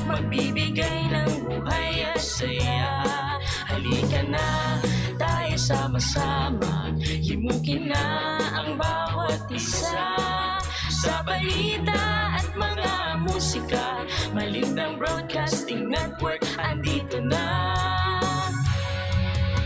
magbibigay ng buhay at saya. Halika na, tayo sama-sama, himukin na ang bawat isa. Sa balita at mga musika, Malindang Broadcasting Network, andito na.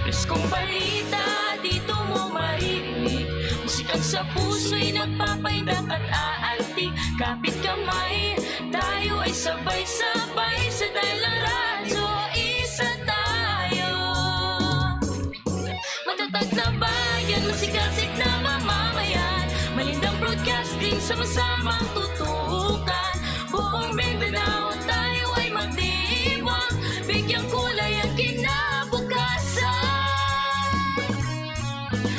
Preskong balita, dito mo maririnig, musikang sa puso'y nagpapaindak at aantig. Kapit kamay, tayo ay sabay-sabay, sa dalang radyo, isa tayo. Matatag na bayan, masikasik na mamamayan, Malindang Broadcasting, sama-samang tutukan. Buong Mindanao, tayo ay magdiwang, bigyang kulay ang kinabukasan.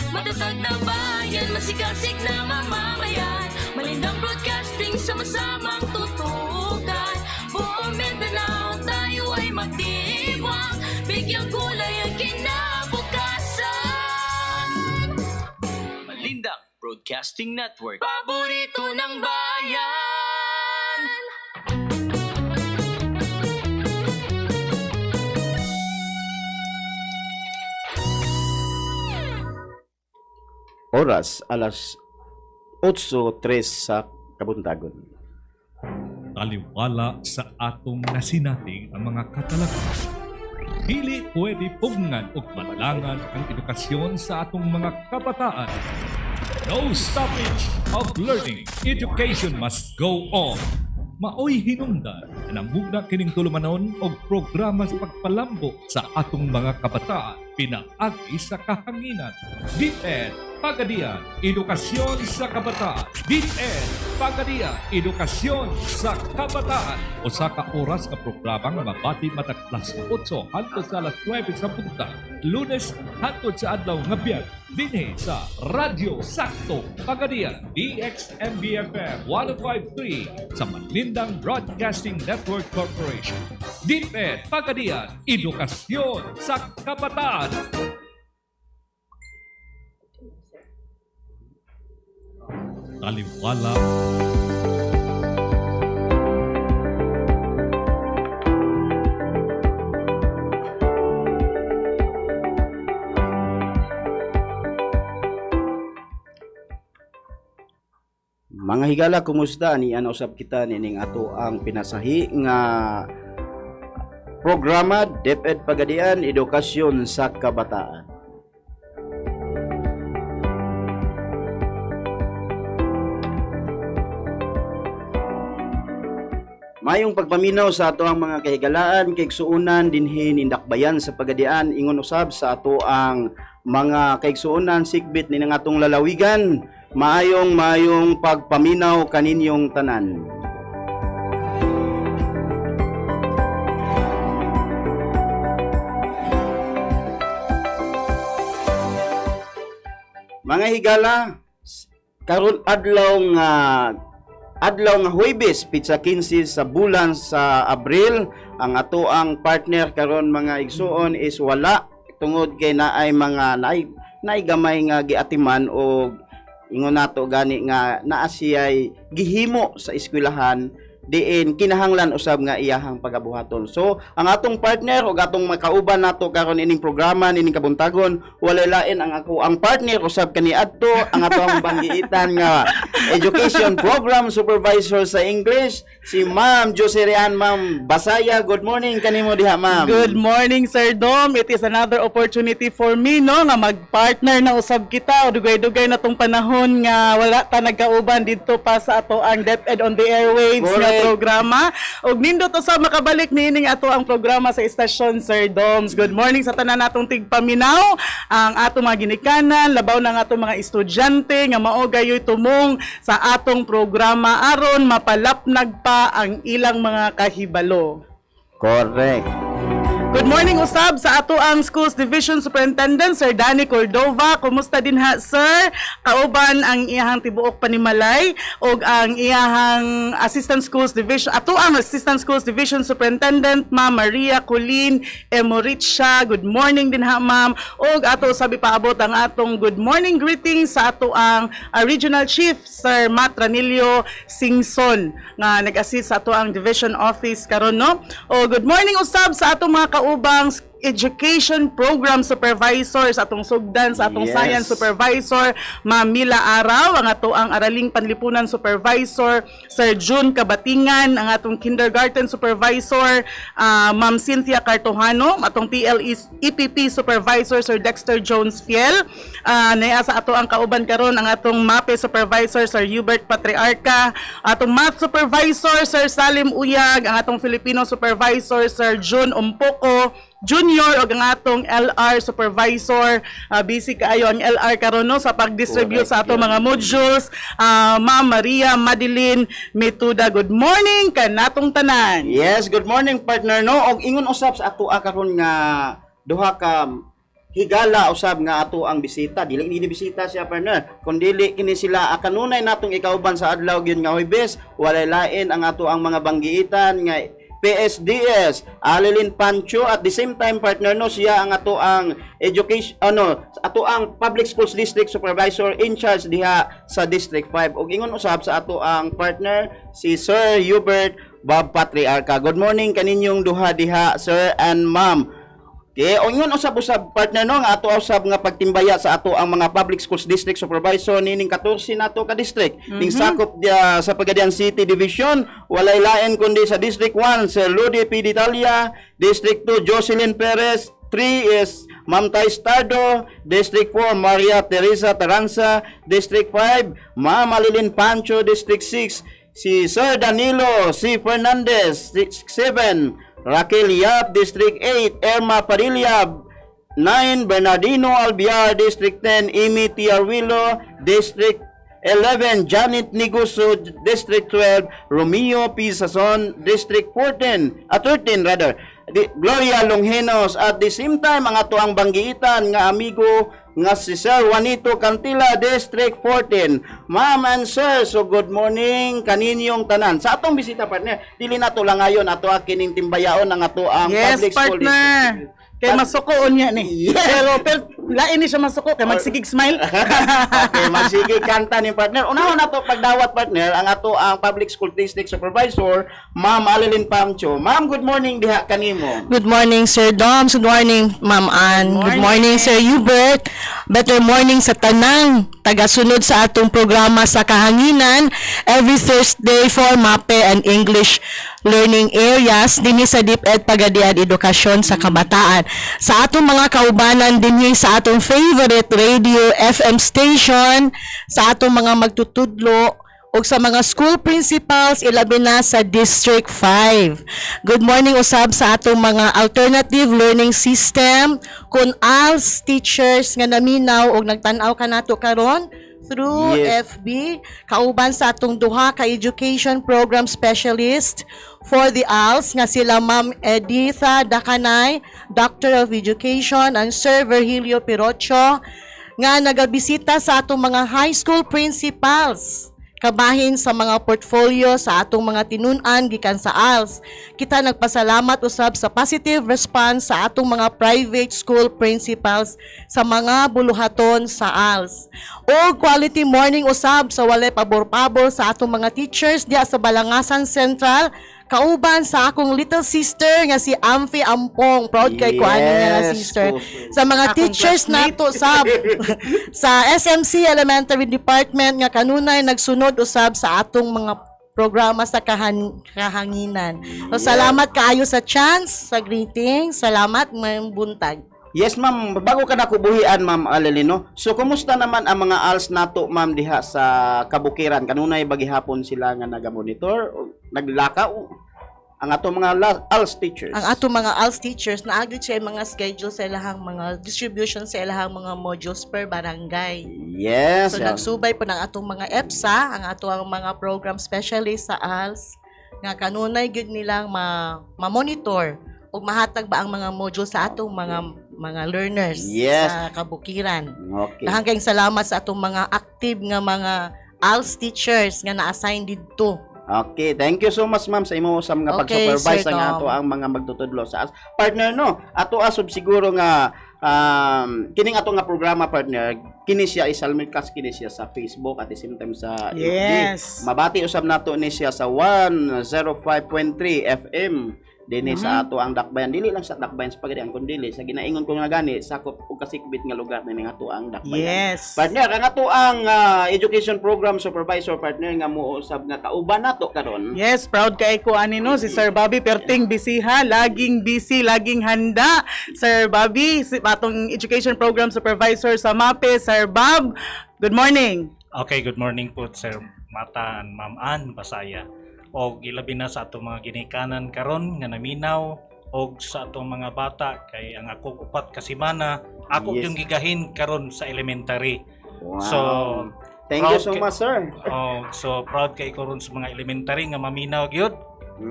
Matatag na bayan, masikasik na mamamayan, Malindang Broadcasting, sama-samang tutukan. Buong Mindanao, tayo ay magdiwang, bigyang kulay ang kinabukasan. Malindang Broadcasting Network, paborito ng bayan. Oras, alas 8:03 sa kabuntagon. Taliwala sa atong nasinating ang mga katalakay. Dili pwede pugnan o malangan ang edukasyon sa atong mga kabataan. No stoppage of learning. Education must go on. Maoy hinungdan na namugna kining tulumanon og programa sa pagpalambo sa atong mga kabataan pinaagi sa kahanginan. DXMB PAGADIAN, Edukasyon sa Kabataan. DXMB PAGADIAN, Edukasyon sa Kabataan. Usa ka oras ka programang mabati matag alas 8 hangtod sa alas 9 sa punta. Lunes hangtod sa adlaw nga Biyernes dinhi sa Radyo Sakto PAGADIAN, DXMB FM 105.3 sa Malindang Broadcasting Network Corporation. DXMB PAGADIAN, Edukasyon sa Kabataan. Taliwala. Mga higala, kumusta? Ni ano usab kita nining ato ang pinasahi nga programa DepEd PAGADIAN, Edukasyon sa Kabataan. Mayong pagpaminaw sa ato ang mga kahigalaan, kaigsuunan dinhi nindakbayan sa PAGADIAN, ingon usab sa ato ang mga kaigsuunan sikbit ni ng atong lalawigan. Maayong pagpaminaw kaninyong tanan. Mga higala, karon adlaw nga Huwebes, pitsa 15 sa bulan sa Abril, ang ato ang partner karon mga igsuon is wala tungod kay naay mga naay gamay nga giatiman o ingon nato gani nga naa siya'y gihimo sa eskwelahan diin kinahanglan usab nga iyahang pagabuhaton. So ang atong partner o atong makauban nato karon ining programa nining kabuntagon walay lain ang ako ang partner usab kaniadto ang atong banggiitan nga Education Program Supervisor sa English si Ma'am Joserian. Ma'am Basaya, good morning kanimo diha ma'am. Good morning Sir Dom. It is another opportunity for me no nga magpartner na usab kita o dugay-dugay na tong panahon nga wala ta nagkauban didto pa sa ato ang DepEd on the airwaves nga programa. Og nindot usab makabalik niining ato ang programa sa istasyon Sir Doms. Good morning sa tanan natong tigpaminaw, ang ato mga ginikanan, labaw ng ato mga estudyante nga mao gayoy tumong sa atong programa aron mapalapnag pa ang ilang mga kahibalo. Correct. Good morning usab sa ato ang Schools Division Superintendent Sir Danny Cordova. Kumusta din ha sir? Kauban ang iyahang tibuok panimalay og ang iyahang Assistant Schools Division ato ang Assistant Schools Division Superintendent Ma'am Maria Colleen Emoricha. Good morning din ha ma'am. Og ato sabi paabot ang atong good morning greetings sa ato ang Regional Chief Sir Matt Ranilio Singson nga nag-assist sa ato ang Division Office karon no. O good morning usab sa atong mga kaubang Education Program Supervisor sa atong sugdan sa atong Yes. Science Supervisor Ma'am Mila Araw, ang ato ang Araling Panlipunan Supervisor Sir June Kabatingan, ang atong Kindergarten Supervisor Ma'am Cynthia Cartojano, atong TLE EPP Supervisor Sir Dexter Jones Fiel, naya sa ato ang kauban karon ang atong MAPE Supervisor Sir Hubert Patriarca, atong Math Supervisor Sir Salim Uyag, ang atong Filipino Supervisor Sir June Umpoko Junior o ang atong LR Supervisor. Busy kaayo ang LR karon no sa pag-distribute sa ato mga modules. Ma'am Maria Madeline Metuda, good morning kanatong tanan. Yes, good morning partner no. Og ingon usab sa ato karon nga duha ka higala usab nga ato ang bisita. Dili ni bisita siya partner. Kun dili kini sila kanunay natong ikauban sa adlaw gyud nga Huwebes, walay lain ang ato ang mga banggiitan nga PSDS, Alilin Pancho, at the same time partner no siya ang ato ang education ato ang Public Schools District Supervisor in charge diha sa District 5. Og ingon usab sa ato ang partner si Sir Hubert Bob Patriarca. Good morning kaninyong duha diha sir and ma'am. Okay, o yun usab-usab partner no nga ato usab nga pagtimbaya sa ato ang mga Public Schools District Supervisor nining 14 nato ka district. Ning sakop dia sa Pagadian City Division, walay lain kundi sa District 1 Sir Ludi P. Ditalia, District 2 Jocelyn Perez, 3 is Ma'am Thais Tardo, District 4 Maria Teresa Taranza, District 5 Ma'am Alilin Pancho, District 6 si Sir Danilo C. Fernandez, 7 Raquel Yap, District 8, Erma Padilla, 9, Bernardino Albiar, District 10, Amy Tiarwilo, District 11, Janet Niguso, District 12, Romeo P. Sazon, District 13 rather, Gloria Longhenos, at the same time ang ato ang banggiitan nga amigo nga si Sir Juanito Cantila, District 14. Ma'am and sir, so good morning kaninyong tanan. Sa atong bisita partner, dili nato lang ngayon ato kining timbayaon ang ato ang Yes public school partner. district. Kay masukoon niya ni. Yes. Pero lain ni siya masuko kay magsigig smile. Okay, magsige kanta ni partner. Unahon nato pagdawat partner ang ato ang Public School District Supervisor, Ma'am Alilin Pancho. Ma'am, good morning diha kanimo. Good morning, Sir Doms. Good morning, Ma'am Ann. Good morning, morning. Sir Hubert. Better morning sa tanang tagasunod sa atong programa sa Kahanginan every Thursday for MAPE and English learning areas dinhi sa DepEd Pagadian Edukasyon sa Kabataan. Sa atong mga kaubanan dinhi sa atong favorite radio FM station, sa atong mga magtutudlo o sa mga school principals ilabi na sa District 5. Good morning usab sa atong mga alternative learning system kun ALS teachers nga naminaw og nagtan-aw kanato karon through Yes. FB, kauban sa atong duha ka education program specialist for the ALS nga sila Ma'am Editha Dacanay, Doctor of Education, and Sir Virgilio Pirocho nga nagabisita sa atong mga high school principals kabahin sa mga portfolio sa atong mga tinun-an gikan sa ALS. Kita nagpasalamat usab sa positive response sa atong mga private school principals sa mga buluhaton sa ALS. O quality morning usab sa walay pabor-pabor sa atong mga teachers diya sa Balangasan Central, kauban sa akong little sister nga si Amphi Ampong. Proud kay ko ano nga nga sister. Sa mga Akong teachers classmate. nato sab sa SMC Elementary Department nga kanunay nagsunod usab sa atong mga programa sa kahanginan. So, salamat kaayo sa chance, sa greetings. Salamat, Ma'am Buntag. Yes, ma'am. Bago ka nakubuhian, ma'am Alelino. So, kumusta naman ang mga ALS nato, ma'am, diha sa kabukiran? Kanunay bagihapon sila nga nagamonitor o naglakaw ang ato mga ALS teachers? Ang ato mga ALS teachers, naagad siya mga schedule sa ilahang mga distribution sa ilahang mga modules per barangay. Yes. So, nagsubay po ng atong mga EPSA, ang ato ang mga program specialist sa ALS, nga kanunay gid nilang ma-monitor o ug mahatag ba ang mga module sa atong mga learners Yes. sa kabukiran. Okay. Daghang kayong salamat sa atong mga active nga mga ALS teachers nga na-assign didto. Okay, thank you so much ma'am sa imo usab nga Okay, pag-supervise Sir nga Dom. ato ang mga magtutudlo sa partner no. Ato asub siguro nga kining ato nga programa partner, kini siya isalmikas kini siya sa Facebook at the same time sa Yes. FB. Mabati usab nato ni siya sa 105.3 FM dinhi sa ato ang Dakbayan, dili lang sa Dakbayan sa Pagadian kundi sa ginaingon ko nga gani sakop og kasikbit nga lugar ni ato ang Dakbayan. Yes. Partner, ang ato ang education program supervisor partner nga mo usab nga kauban nato karon. Yes, proud kay ko ani no si Sir Bobby perting bisiha, laging busy, laging handa. Sir Bobby, si atong education program supervisor sa MAPE, Sir Bob. Good morning. Okay, good morning po Sir Mata and Ma'am Ann Basaya. O ilabi na sa atong mga ginikanan karon nga naminaw og sa atong mga bata kay ang ako upat ka semana ako Yes. yung gigahin karon sa elementary. Wow. So, thank you proud so much sir. so proud kay karon sa mga elementary nga maminaw gyud.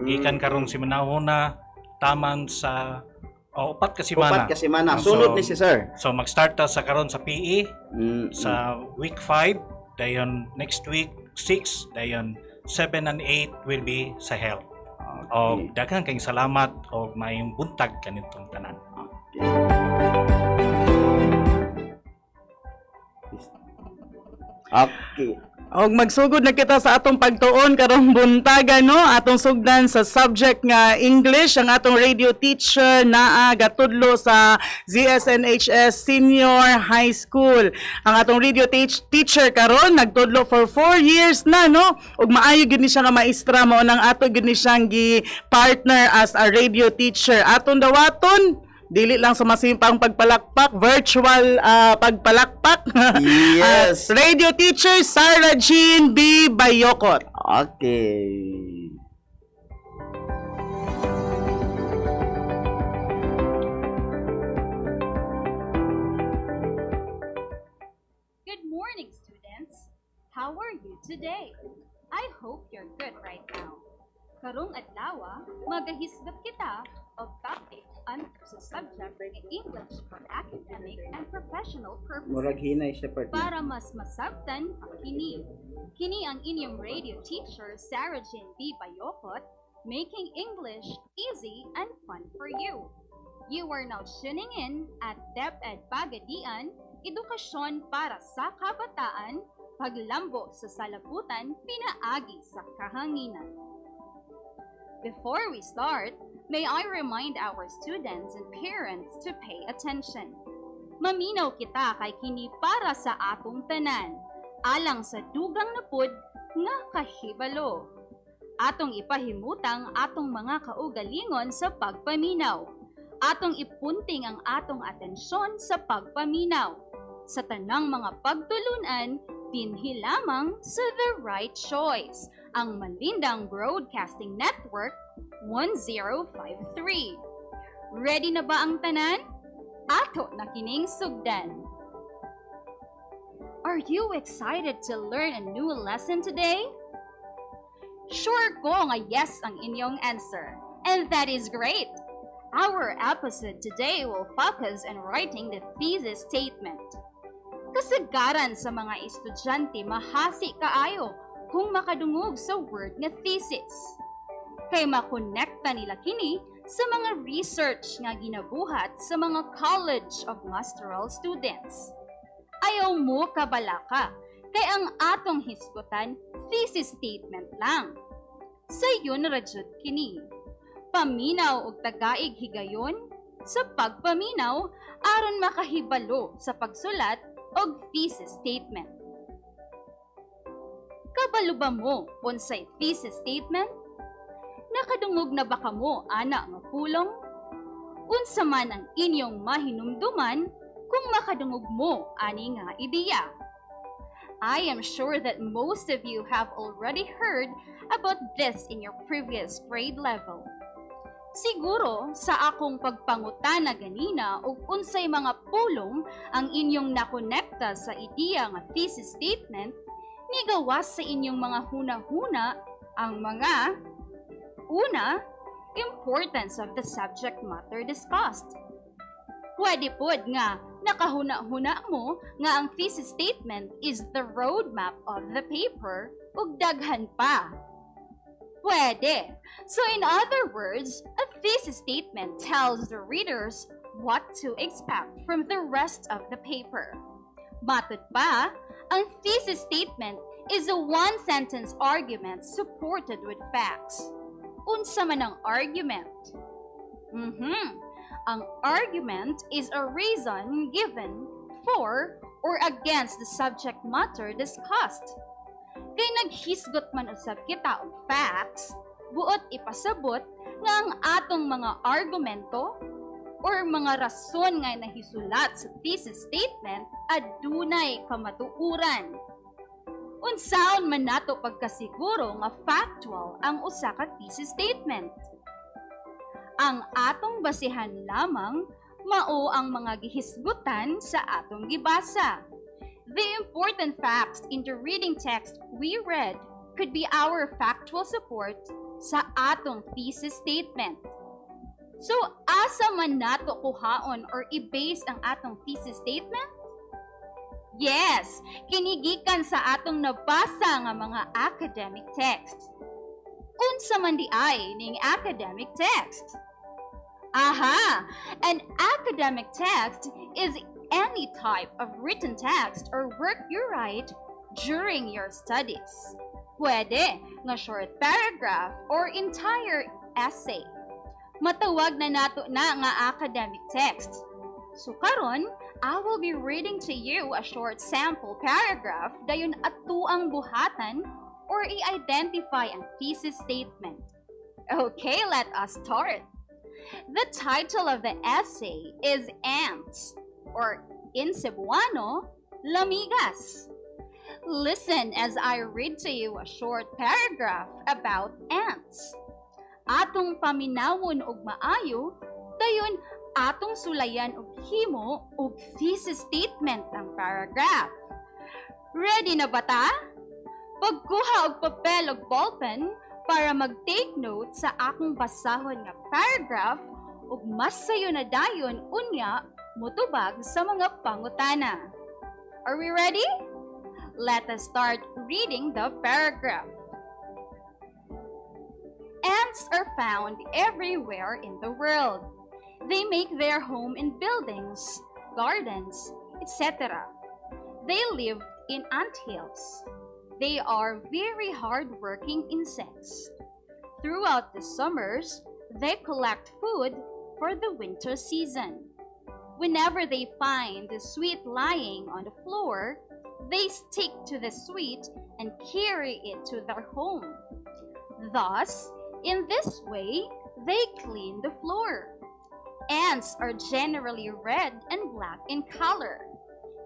Ikan karon si manahona taman sa upat ka semana. Upat ka semana. Sunod ni si sir. So mag-start ta sa karon sa PE Sa sa week 5, dayon next week 6, dayon 7 and 8 will be sa health. Og daghang kayong salamat og mayong buntag kanitong tanan. Okay. Og magsugod na kita sa atong pagtuon karong buntaga no, atong sugdan sa subject nga English. Ang atong radio teacher naa gatudlo sa ZSNHS Senior High School. Ang atong radio teacher karon nagtudlo for 4 years na no, ug maayo gid ni siya nga maestra, mao nang ato gid ni siyang gi-partner as a radio teacher. Atong dawaton dili lang sa masimpang pagpalakpak, virtual pagpalakpak. Yes. Radio teacher Sarah Jean B. Bayokot. Okay. Good morning, students. How are you today? I hope you're good right now. Karong adlaw, magahisgot kita of topic under sa subject ng English for academic and professional Murag purposes. hinay siya partner. Para mas masabtan ang kini. Kini ang inyong radio teacher, Sarah Jean B. Bayokot, making English easy and fun for you. You are now tuning in at DepEd Pagadian, edukasyon para sa kabataan, paglambo sa salaputan, pinaagi sa kahanginan. Before we start, may I remind our students and parents to pay attention. Maminaw kita kay kini para sa atong tanan, alang sa dugang napud nga kahibalo. Atong ipahimutang atong mga kaugalingon sa pagpaminaw. Atong ipunting ang atong atensyon sa pagpaminaw. Sa tanang mga pagtulunan, dinhi lamang sa The Right Choice, ang Malindang Broadcasting Network 1053. Ready na ba ang tanan? Ato na kining sugdan. Are you excited to learn a new lesson today? Sure ko nga yes ang inyong answer, and that is great. Our episode today will focus on writing the thesis statement. Kasagaran sa mga estudyante mahasi kaayo kung makadungog sa word nga thesis. Kay makonekta nila kini sa mga research nga ginabuhat sa mga College of Pastoral students. Ayaw mo kabalaka, kay ang atong hisgutan thesis statement lang. Sayon radyod kini. Paminaw og tagaig higayon sa pagpaminaw aron makahibalo sa pagsulat og thesis statement. Kabalo ba mo unsay thesis statement? Nakadungog na ba kamo ana nga pulong? Unsa man ang inyong mahinumduman kung makadungog mo ani nga ideya? I am sure that most of you have already heard about this in your previous grade level. Siguro sa akong pagpangutana ganina og unsay mga pulong ang inyong nakonekta sa ideya nga thesis statement, nigawas sa inyong mga huna-huna ang mga una, importance of the subject matter discussed. Pwede pod nga nakahuna-huna mo nga ang thesis statement is the roadmap of the paper ug daghan pa. Pwede. So in other words, a thesis statement tells the readers what to expect from the rest of the paper. Matod pa, ang thesis statement is a one-sentence argument supported with facts. Unsa man ang argument? Ang argument is a reason given for or against the subject matter discussed. Kay naghisgot man usab kita og facts, buot ipasabot nga ang atong mga argumento or mga rason nga nahisulat sa thesis statement adunay kamatuoran. Unsaon man nato pagkasiguro nga factual ang usa ka thesis statement? Ang atong basihan lamang mao ang mga gihisgutan sa atong gibasa. The important facts in the reading text we read could be our factual support sa atong thesis statement. So, asa man nato kuhaon or i-base ang atong thesis statement? Yes, kinigikan sa atong nabasa nga mga academic text. Unsa man di ay ning academic text? Aha! An academic text is any type of written text or work you write during your studies. Pwede nga short paragraph or entire essay. Matawag na nato na nga academic text. So karon, I will be reading to you a short sample paragraph dayon atuang buhatan or i-identify ang thesis statement. Okay, let us start. The title of the essay is Ants, or in Cebuano, Lamigas. Listen as I read to you a short paragraph about ants. Atong paminawon og maayo, dayon atong sulayan og himo og thesis statement ang paragraph. Ready na ba ta? Pagkuha og papel ug ballpen para mag-take note sa akong basahon nga paragraph ug mas sayo na dayon unya motubag sa mga pangutana. Are we ready? Let us start reading the paragraph. Ants are found everywhere in the world. They make their home in buildings, gardens, etc. They live in anthills. They are very hard-working insects. Throughout the summers, they collect food for the winter season. Whenever they find the sweet lying on the floor, they stick to the sweet and carry it to their home. Thus, in this way, they clean the floor. Ants are generally red and black in color.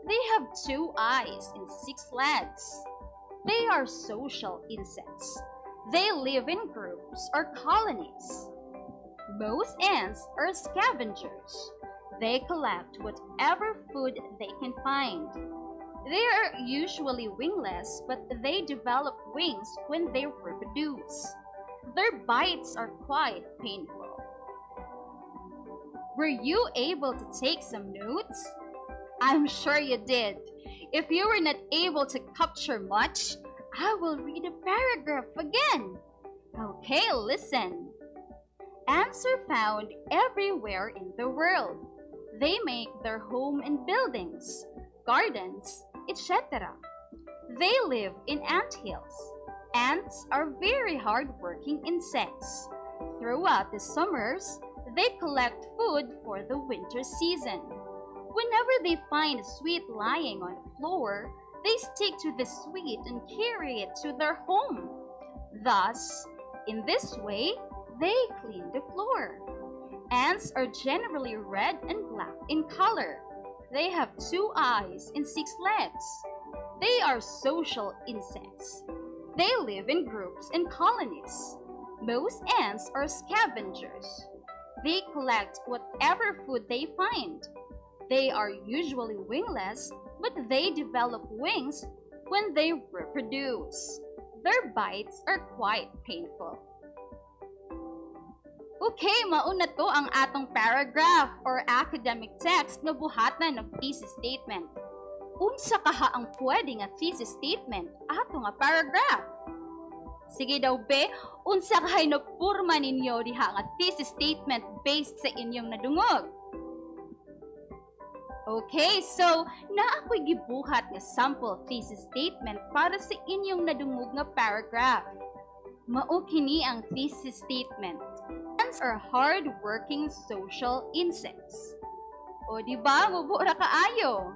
They have 2 eyes and 6 legs. They are social insects. They live in groups or colonies. Most ants are scavengers. They collect whatever food they can find. They are usually wingless, but they develop wings when they reproduce. Their bites are quite painful. Were you able to take some notes? I'm sure you did. If you were not able to capture much, I will read a paragraph again. Okay, listen. Ants are found everywhere in the world. They make their home in buildings, gardens, etc. They live in anthills. Ants are very hard-working insects. Throughout the summers, they collect food for the winter season. Whenever they find a sweet lying on the floor, they stick to the sweet and carry it to their home. Thus, in this way, they clean the floor. Ants are generally red and black in color. They have 2 eyes and 6 legs. They are social insects. They live in groups and colonies. Most ants are scavengers. They collect whatever food they find. They are usually wingless, but they develop wings when they reproduce. Their bites are quite painful. Okay, mauna to ang atong paragraph or academic text nga buhatan ng thesis statement. Unsa kaha ang pwede nga thesis statement ato nga paragraph? Sige daw be, unsa kahay napurma ninyo diha nga thesis statement based sa inyong nadungog? Okay, so naakoy gibuhat nga sample thesis statement para sa inyong nadungog nga paragraph. Mao kini ang thesis statement. Ants are hard-working social insects. O di ba, mubura kaayo?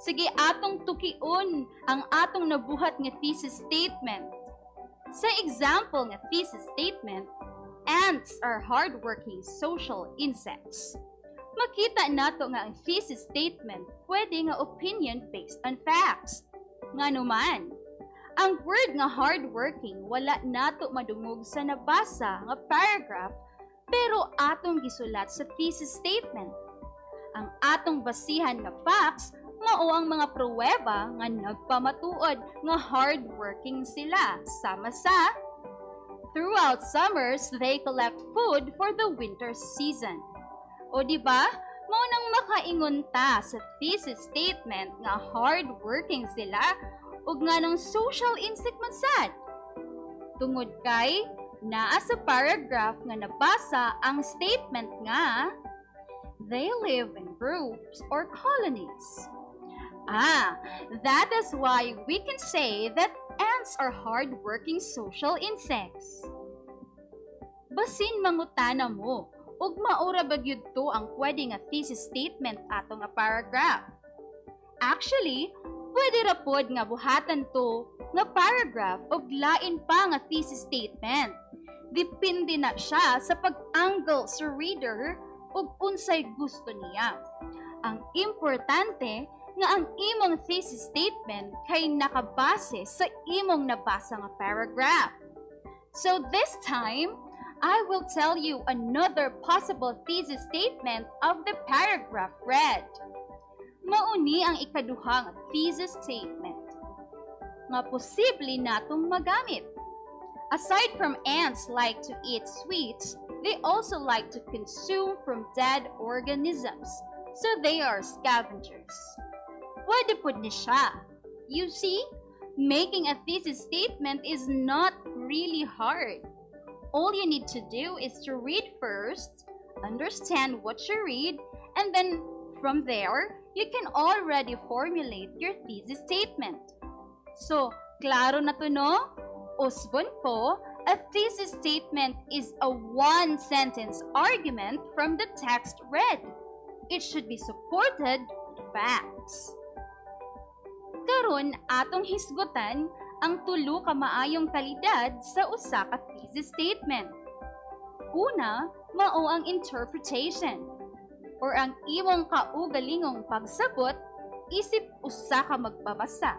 Sige, atong tukion ang atong nabuhat nga thesis statement. Sa example nga thesis statement, ants are hard-working social insects. Makita nato nga ang thesis statement pwede nga opinion based on facts. Nga naman, ang word nga hardworking wala nato madungog sa nabasa nga paragraph pero atong gisulat sa thesis statement. Ang atong basihan nga facts mao ang mga pruweba nga nagpamatuod nga hardworking sila sama sa throughout summers they collect food for the winter season. O di ba? Mao nang makaingon ta sa thesis statement nga hardworking sila ug nga ng social insect man sad. Tungod kay naa sa paragraph nga nabasa ang statement nga they live in groups or colonies. That is why we can say that ants are hard-working social insects. Basin mangutana mo, ug maura ba gyud to ang pwede nga thesis statement ato nga paragraph. Actually, pwede ra pod nga buhatan to nga paragraph og lain pa nga thesis statement. Depende na siya sa pag-angle sa reader ug unsay gusto niya. Ang importante nga ang imong thesis statement kay nakabase sa imong nabasa nga paragraph. So this time, I will tell you another possible thesis statement of the paragraph read. Mauni ang ikaduha nga thesis statement nga posible natong magamit. Aside from ants like to eat sweets, they also like to consume from dead organisms, so they are scavengers. Pwede pud ni siya. You see, making a thesis statement is not really hard. All you need to do is to read first, understand what you read, and then from there, you can already formulate your thesis statement. So, klaro na to no? Usbon ko, a thesis statement is a one-sentence argument from the text read. It should be supported with facts. Karon atong hisgutan ang tulo ka maayong kalidad sa usa ka thesis statement. Una, mao ang interpretation or ang imong kaugalingong pagsabot isip usa ka magbabasa.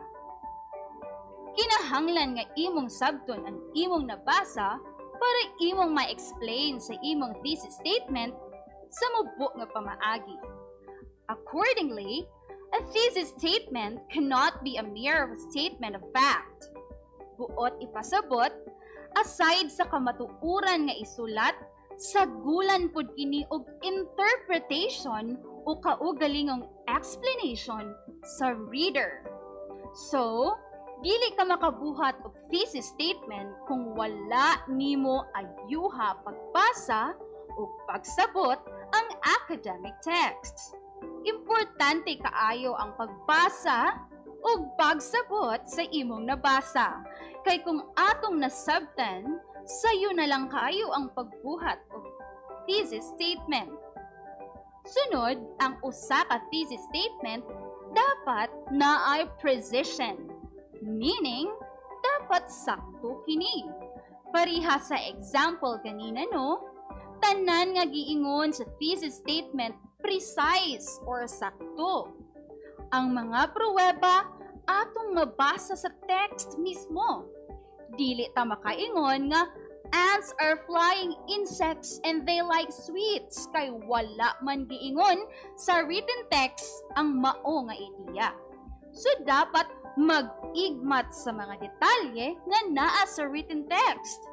Kinahanglan nga imong sabton ang imong nabasa para imong ma-explain sa imong thesis statement sa mubo nga pamaagi. Accordingly, a thesis statement cannot be a mere statement of fact. Buot ipasabot, aside sa kamatuuran nga isulat, sagulan pud kini og interpretation o kaugalingong explanation sa reader. So, dili ka makabuhat og thesis statement kung wala nimo ayuha pagbasa o pagsabot ang academic texts. Importante kaayo ang pagbasa o pagsabot sa imong nabasa. Kay kung atong nasabtan, sayo na lang kaayo ang pagbuhat og thesis statement. Sunod, ang usa ka thesis statement dapat naay precision. Meaning, dapat sakto kini. Pariha sa example ganina no, tanan nga giingon sa thesis statement precise or sakto. Ang mga pruweba atong mabasa sa text mismo. Dili ta makaingon nga ants are flying insects and they like sweets kay wala man giingon sa written text ang mao nga ideya. So dapat mag-igmat sa mga detalye nga naa sa written text.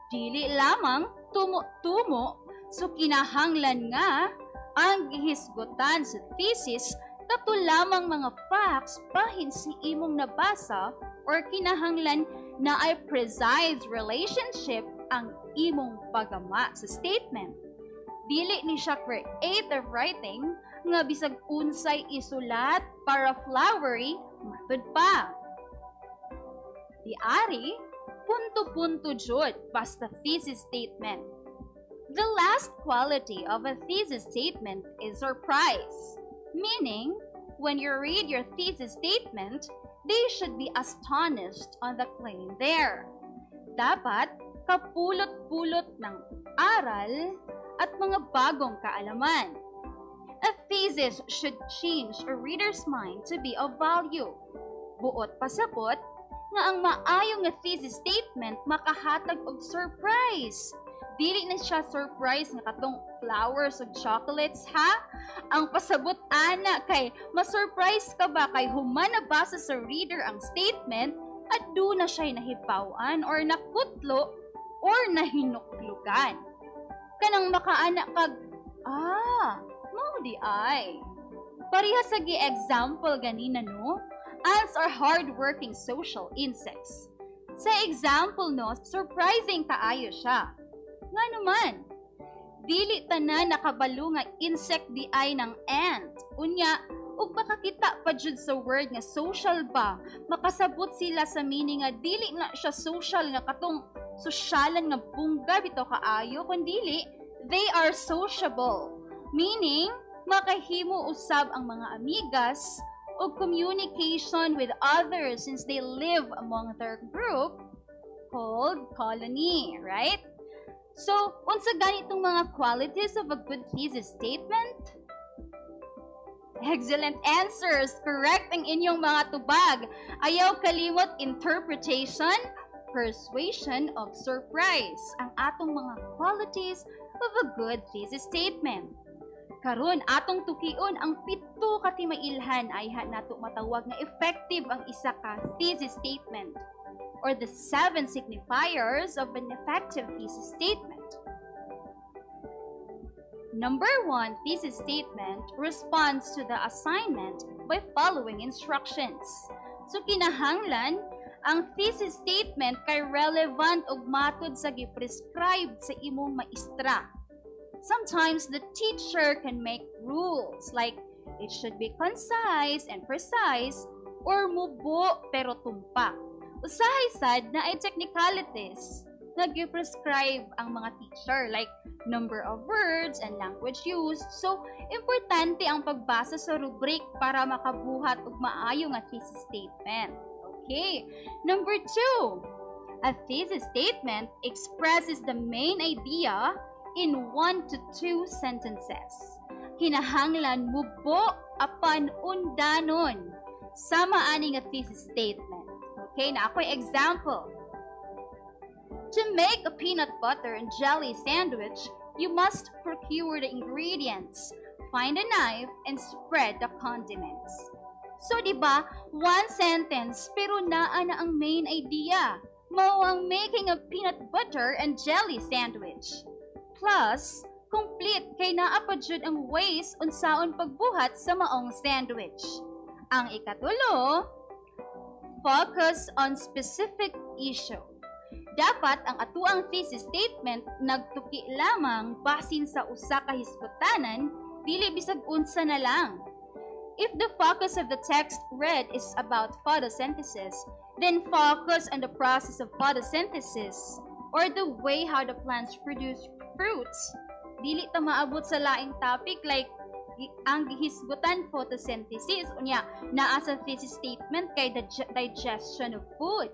Dili lamang tumo-tumo So kinahanglan nga ang gihisgutan sa thesis kato lamang mga facts bahin si imong nabasa or kinahanglan na ay precise relationship ang imong pagama sa statement. Dili ni siya creative writing nga bisag unsay isulat para flowery matud pa. Diari, punto-punto jud basta thesis statement. The last quality of a thesis statement is surprise, meaning when you read your thesis statement, they should be astonished on the claim there. Dapat kapulot-pulot ng aral at mga bagong kaalaman. A thesis should change a reader's mind to be of value. Buot pasabot nga ang maayong nga thesis statement makahatag og surprise. Dili na siya surprise nga katong flowers ug chocolates ha. Ang pasabot ana kay ma-surprise ka ba kay human nabasa sa reader ang statement at do na siya nahibawan or nakutlo or nahinuklugan. Kanang makaana kag mao di ay. Pareha sa gi-example ganina no. Ants are hard-working social insects. Sa example no, surprising kaayo siya. Nga naman, dili tanan nakabalo nga insect di ay ng ant. Unya, ug makakita pa jud sa word nga social ba, makasabot sila sa meaning nga dili na siya social nga katong sosyalan nga bungga bitaw kaayo, kundili they are sociable. Meaning, makahimo usab ang mga amigas o communication with others since they live among their group called colony, right? So, unsa ganitong mga qualities of a good thesis statement? Excellent answers! Correct ang inyong mga tubag. Ayaw kalimot interpretation, persuasion of surprise. Ang atong mga qualities of a good thesis statement. Karon atong tukion ang pito ka timailhan ay nato matawag nga effective ang isa ka thesis statement or the 7 signifiers of an effective thesis statement. Number 1, thesis statement responds to the assignment by following instructions. So kinahanglan ang thesis statement kay relevant ug matud sa gi-prescribe sa imong maestra. Sometimes the teacher can make rules like it should be concise and precise or mubo pero tumpak. Usahay sad na ay technicalities na gi-prescribe ang mga teacher like number of words and language used. So, importante ang pagbasa sa rubric para makabuhat og maayo nga thesis statement. Okay. Number 2, a thesis statement expresses the main idea in 1 to 2 sentences. Kinahanglan mubo apan undanon sama ani nga thesis statement. Okay, na ako'y example. To make a peanut butter and jelly sandwich, you must procure the ingredients, find a knife, and spread the condiments. So, di ba, one sentence pero naa na ang main idea. Mao ang making a peanut butter and jelly sandwich. Plus, complete kay naa pa jud ang ways unsaon pagbuhat sa maong sandwich. Ang ikatulo, focus on specific issue. Dapat ang atuang thesis statement nagtuki lamang basin sa usa ka hisgotanan, dili bisag unsa na lang. If the focus of the text read is about photosynthesis, then focus on the process of photosynthesis or the way how the plants produce fruits. Dili ta maabot sa laing topic like ang gihisgutan photosynthesis unya naa sa thesis statement kay the digestion of food.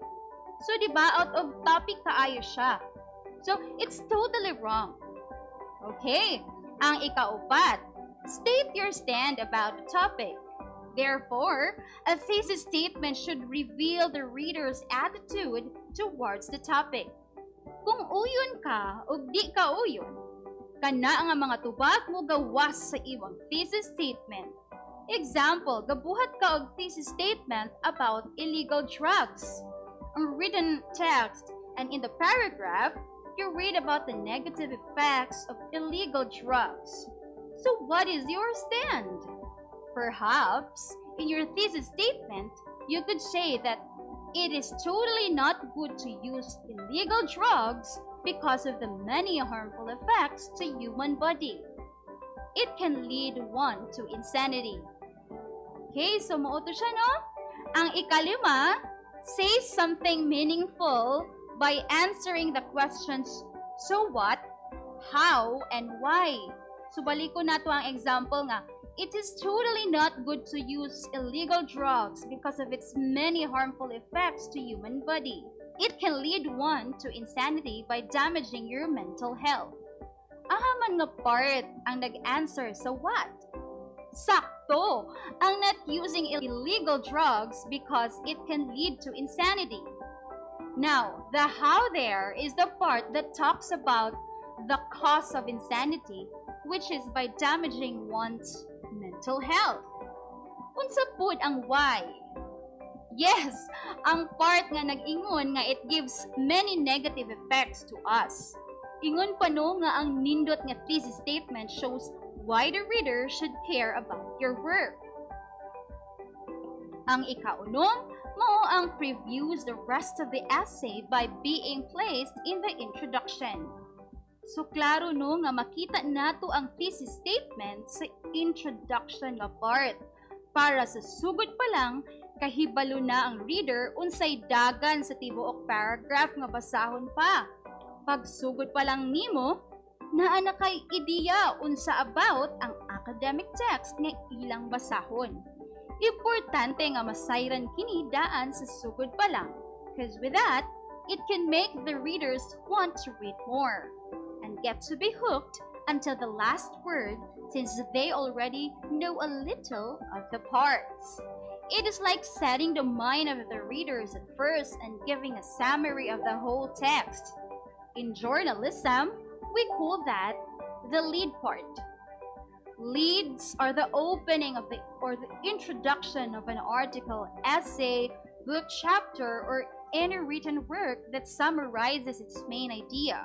So di ba out of topic kaayo siya. So it's totally wrong. Okay, ang ikaupat, state your stand about the topic. Therefore, a thesis statement should reveal the reader's attitude towards the topic. Kung uyon ka o di ka uyon, kana ang mga tubag mo gawas sa iwang thesis statement. Example, gabuhat ka og thesis statement about illegal drugs. Ang written text and in the paragraph, you read about the negative effects of illegal drugs. So what is your stand? Perhaps, in your thesis statement, you could say that it is totally not good to use illegal drugs because of the many harmful effects to human body. It can lead one to insanity. Okay, so mauto siya, no? Ang ikalima, say something meaningful by answering the questions, so what, how, and why. So balik ko na to ang example nga, it is totally not good to use illegal drugs because of its many harmful effects to human body. It can lead one to insanity by damaging your mental health. Ahaman nga part ang nag-answer sa what? Sakto! Ang not using illegal drugs because it can lead to insanity. Now, the how there is the part that talks about the cause of insanity, which is by damaging one's mental health. Unsa pud ang why? Yes, ang part nga nag-ingon nga it gives many negative effects to us. Ingon pa no nga ang nindot nga thesis statement shows why the reader should care about your work. Ang ikaunom, mao ang previews the rest of the essay by being placed in the introduction. So klaro no nga makita nato ang thesis statement sa introduction nga part. Para sa sugod pa lang, kahibalo na ang reader unsay dagan sa tibuok paragraph nga basahon pa. Pag sugod pa lang nimo, naa na kay ideya unsa about ang academic text nga ilang basahon. Importante nga masayran kini daan sa sugod pa lang, because with that, it can make the readers want to read more and get to be hooked until the last word, since they already know a little of the parts. It is like setting the mind of the readers at first and giving a summary of the whole text. In journalism, we call that the lead part. Leads are the opening of the introduction of an article, essay, book, chapter, or any written work that summarizes its main idea.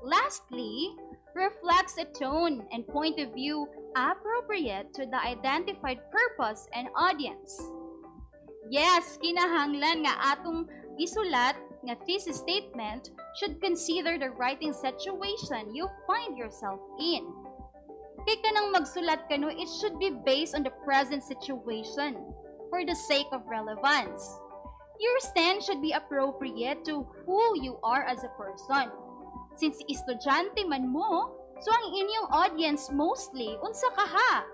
Lastly, reflects a tone and point of view appropriate to the identified purpose and audience. Yes, kinahanglan nga atong isulat nga thesis statement should consider the writing situation you find yourself in. Kay kanang magsulat kano, it should be based on the present situation for the sake of relevance. Your stand should be appropriate to who you are as a person. Since estudyante man mo, so ang inyong audience mostly, unsa ka ha?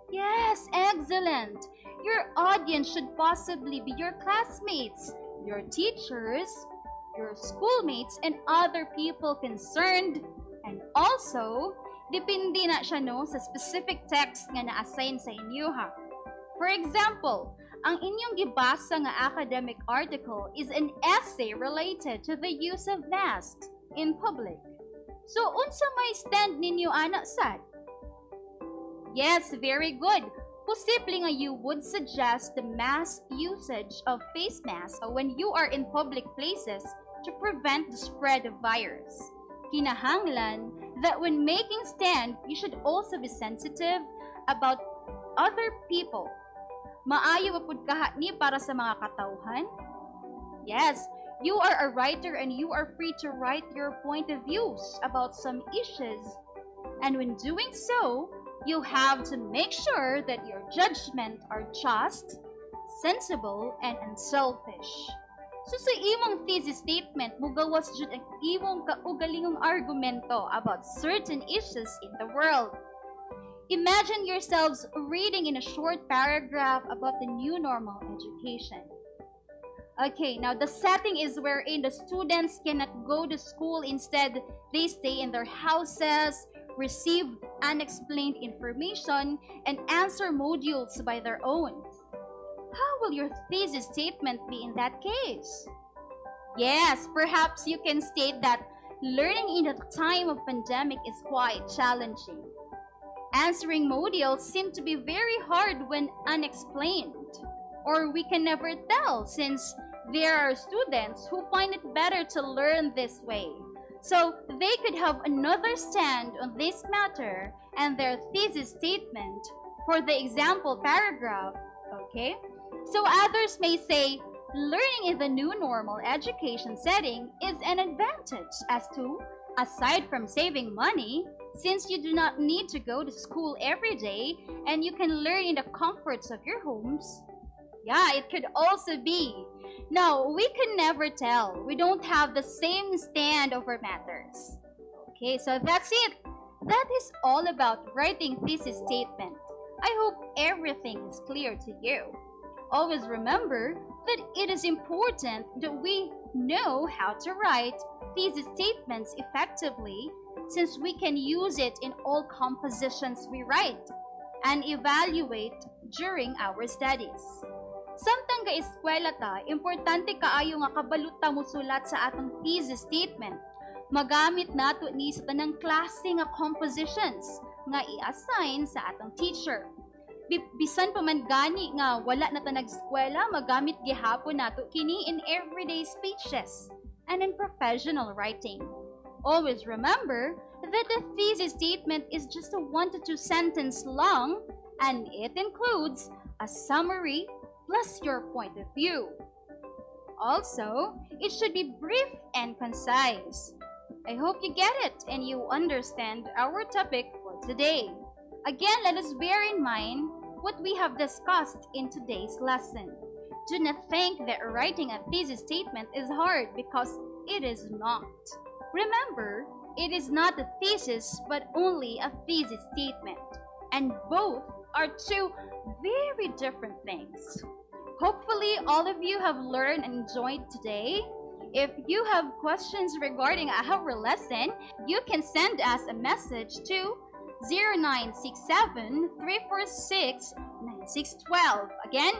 Yes, excellent! Your audience should possibly be your classmates, your teachers, your schoolmates, and other people concerned. And also, depende na siya no sa specific text nga na-assign sa inyo ha. For example, ang inyong gibasa nga academic article is an essay related to the use of masks in public. So, unsa may stand ninyo ana sad? Yes, very good. Posible nga you would suggest the mass usage of face masks when you are in public places to prevent the spread of virus. Kinahanglan that when making stand, you should also be sensitive about other people. Maayo ba pud kaha ni para sa mga katawhan? Yes, you are a writer and you are free to write your point of views about some issues. And when doing so, you have to make sure that your judgment are just, sensible, and unselfish. So sa imong thesis statement, mugawas jud ang imong kaugalingong argumento about certain issues in the world. Imagine yourselves reading in a short paragraph about the new normal education. Okay, now the setting is wherein the students cannot go to school. Instead, they stay in their houses, receive unexplained information, and answer modules by their own. How will your thesis statement be in that case? Yes, perhaps you can state that learning in the time of pandemic is quite challenging. Answering modules seem to be very hard when unexplained. Or we can never tell since there are students who find it better to learn this way. So they could have another stand on this matter and their thesis statement for the example paragraph, okay? So others may say, learning in the new normal education setting is an advantage as to, aside from saving money, since you do not need to go to school every day and you can learn in the comforts of your homes. Yeah, it could also be. Now, we can never tell. We don't have the same stand over matters. Okay, so that's it. That is all about writing thesis statement. I hope everything is clear to you. Always remember that it is important that we know how to write thesis statements effectively, since we can use it in all compositions we write and evaluate during our studies. Samtang ga-eskwela ta, importante kaayo nga kabaluta mo sulat sa atong thesis statement. Magamit nato ni sa tanang klase nga compositions nga i-assign sa atong teacher. Bisan pa man gani nga wala na ta nag-eskwela, magamit gihapon nato kini in everyday speeches and in professional writing. Always remember that the thesis statement is just a 1 to 2 sentence long, and it includes a summary plus your point of view. Also, it should be brief and concise. I hope you get it and you understand our topic for today. Again, let us bear in mind what we have discussed in today's lesson. Do not think that writing a thesis statement is hard, because it is not. Remember, it is not a thesis but only a thesis statement, and both are two very different things. Hopefully, all of you have learned and enjoyed today. If you have questions regarding our lesson, you can send us a message to 0967-346-9612. Again,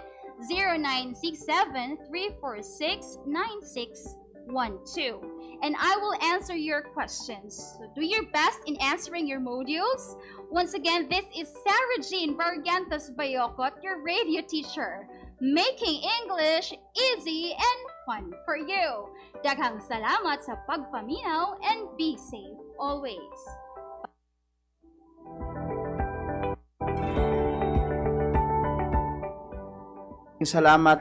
0967-346-9612. And I will answer your questions. So do your best in answering your modules. Once again, this is Sarah Jean Bargantas Bayokot, your radio teacher, making English easy and fun for you. Daghang salamat sa pagpaminaw and be safe always. Salamat,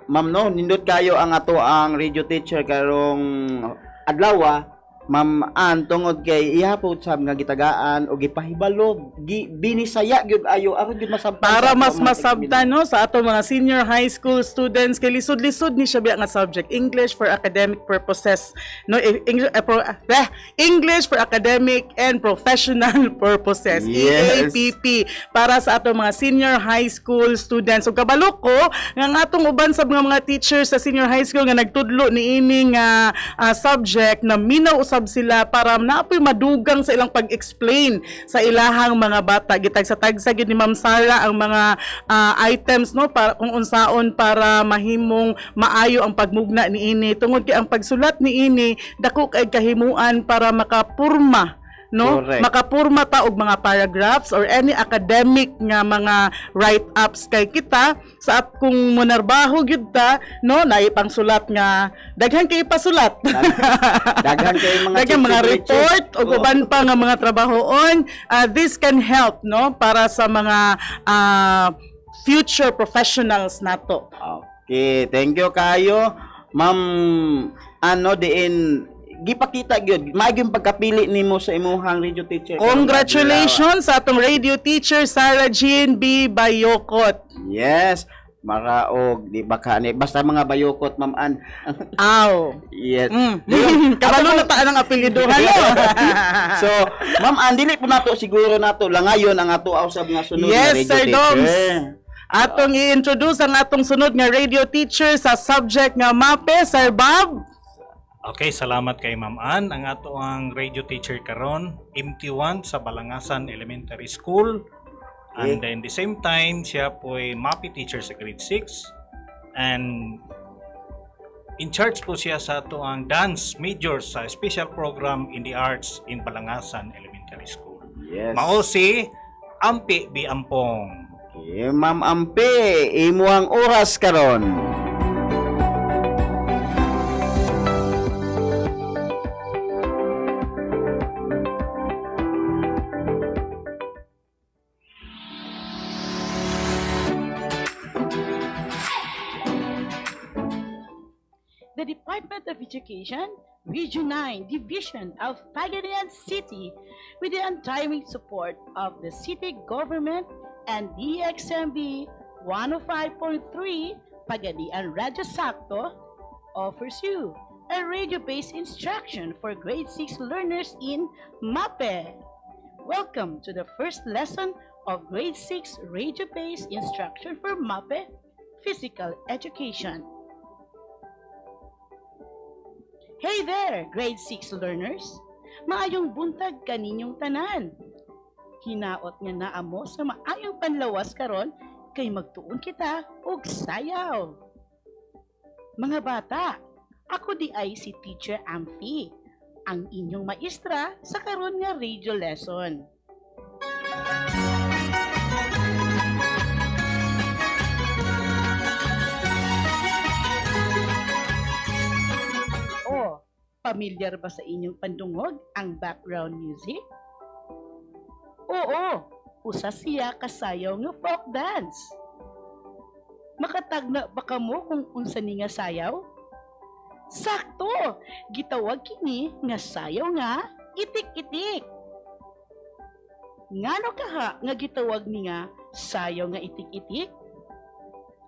ma'am, no, nindot kayo ang ato ang radio teacher karong adlaw, Ma'am Ann, tungod kay ihapon sab nga gitagaan o gipahibalo, binisaya gyud ayo aron gyud masabtan Para sa mas ato mga masabtan no sa ato mga senior high school students, kay lisod-lisod ni siya biya nga subject, English for academic purposes, no, English for academic and professional purposes, Yes. EAPP, para sa ato mga senior high school students. So kabalo ko nga nga atong uban sa mga teachers sa senior high school nga nagtudlo ni ining subject na minaw usab sila para naapoy madugang sa ilang pag-explain sa ilahang mga bata. Gitag sa tagsag ni Ma'am Sara ang mga items no para kung unsaon para mahimong maayo ang pagmugna niini, tungod kay ang pagsulat niini dako kay kahimuan para makapurma, no? Correct. Makapurma ta og mga paragraphs or any academic nga mga write-ups kay kita sa kung monarbaho gyud ta, no, naay pangsulat nga daghan kay pasulat. Daghan kay mga Daghang mga picture. report o Oo. uban pa nga mga trabahoon. This can help, no, para sa mga future professionals nato. Okay, thank you kayo, Ma'am ano diin gipakita gyud maayong pagkapili nimo sa imuhang radio teacher. Congratulations sa atong radio teacher Sarah Jean B. Bayokot. Yes, maraog di ba kani basta mga bayokot, Ma'am Ann. Aw. Yes. Kabalo na taan ang apelyiduhan. So, Ma'am Ann, dili po nato siguro nato langayon ang ato usab nga sunod Yes, nga radio Sir teacher. Doms. Atong i-introduce ang atong sunod nga radio teacher sa subject nga MAPE, Sir Bob. Okay, salamat kay Ma'am Ann. Ang ato ang radio teacher karon, MT1 sa Balangasan Elementary School. And then the same time, siya po ay MAPE teacher sa grade 6. And in charge po siya sa ato ang dance major sa special program in the arts in Balangasan Elementary School. Yes. Mao si Ampi B. Ampong. Okay, Ma'am Ampe, imo ang oras karon. the Department of Education, Region 9, Division of PAGADIAN City, with the untiring support of the city government and DXMB 105.3 PAGADIAN Radyo Sakto, offers you a radio-based instruction for grade 6 learners in MAPE. Welcome to the first lesson of grade 6 radio-based instruction for MAPE, Physical Education. Hey there, grade 6 learners! Maayong buntag kaninyong tanan. Hinaot nga naa mo sa maayong panlawas karon kay magtuon kita og sayaw. Mga bata, ako di ay si Teacher Amphi, ang inyong maestra sa karon nga radio lesson. Oh, pamilyar ba sa inyong pandungog ang background music? Oo, usa siya kasayaw nga folk dance. Makatagna ba kamo kung unsa ni nga sayaw? Sakto! Gitawag kini nga sayaw nga itik-itik. Ngano kaha nga gitawag ni nga sayaw nga itik-itik?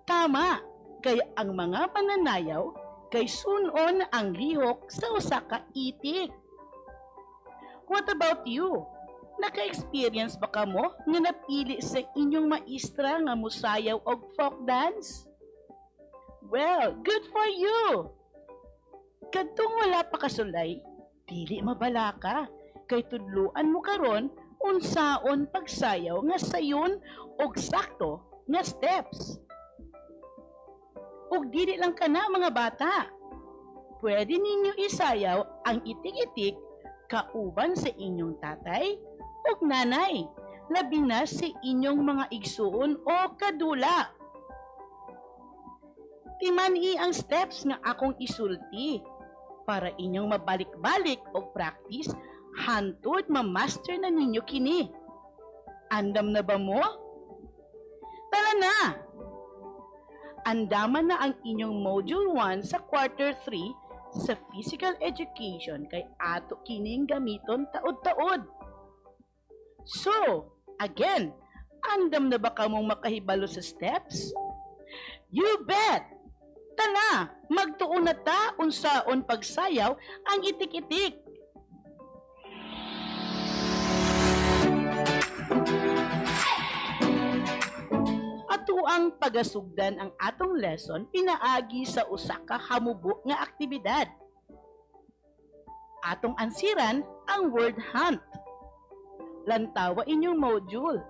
Tama, kay ang mga mananayaw kay sunon ang lihok sa usa ka itik. What about you? Naka-experience ba kamo nga napili sa inyong maestra nga musayaw og folk dance? Well, good for you! Kadtong wala pa kasulay, dili mabala ka, kay tudluan mo karon unsaon pagsayaw nga sayon og sakto nga steps. Ug dili lang kana mga bata, pwede ninyo isayaw ang itik-itik kauban sa inyong tatay ug nanay, labi na sa inyong mga igsuon o kadula. Timani ang steps nga akong isulti para inyong mabalik-balik og practice hantod ma-master na ninyo kini. Andam na ba mo? Tara na! Andaman na ang inyong Module 1 sa Quarter 3 sa Physical Education kay ato kining gamiton taod-taod. So, again, andam na ba kamong makahibalo sa steps? You bet! Tana, magtuon na ta unsaon pagsayaw ang itik-itik. Ato ang pagasugdan ang atong lesson pinaagi sa usa ka hamubo nga aktibidad. Atong ansiran ang word hunt. Lantawa inyong module.